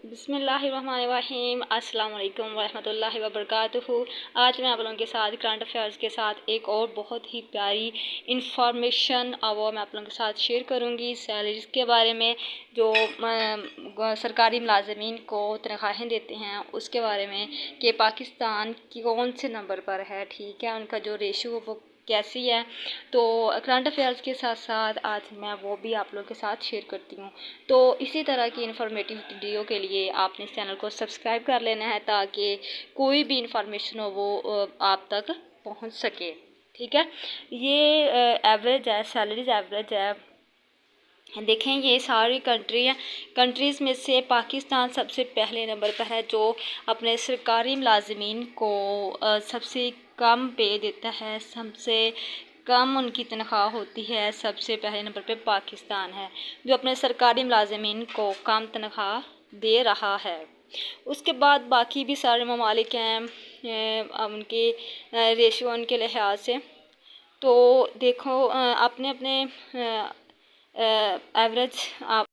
بسم اللہ الرحمن الرحیم۔ السلام علیکم ورحمۃ وبرکاتہ۔ آج میں آپ لوگوں کے ساتھ کرنٹ افیئرز کے ساتھ ایک اور بہت ہی پیاری انفارمیشن وہ میں آپ لوگوں کے ساتھ شیئر کروں گی سیلریز کے بارے میں، جو سرکاری ملازمین کو تنخواہیں دیتے ہیں اس کے بارے میں، کہ پاکستان کی کون سے نمبر پر ہے، ٹھیک ہے، ان کا جو ریشو وہ کیسی ہے۔ تو کرنٹ افیئرز کے ساتھ ساتھ آج میں وہ بھی آپ لوگوں کے ساتھ شیئر کرتی ہوں۔ تو اسی طرح کی انفارمیٹیو ویڈیو کے لیے آپ نے اس چینل کو سبسکرائب کر لینا ہے، تاکہ کوئی بھی انفارمیشن ہو وہ آپ تک پہنچ سکے، ٹھیک ہے۔ یہ ایوریج ہے، سیلریز ایوریج ہے۔ دیکھیں یہ ساری کنٹریز میں سے پاکستان سب سے پہلے نمبر پر ہے، جو اپنے سرکاری ملازمین کو سب سے کم پے دیتا ہے، سب سے کم ان کی تنخواہ ہوتی ہے۔ سب سے پہلے نمبر پہ پاکستان ہے، جو اپنے سرکاری ملازمین کو کم تنخواہ دے رہا ہے۔ اس کے بعد باقی بھی سارے ممالک ہیں ان کے ریشو ان کے لحاظ سے۔ تو دیکھو اپنے ایوریج آپ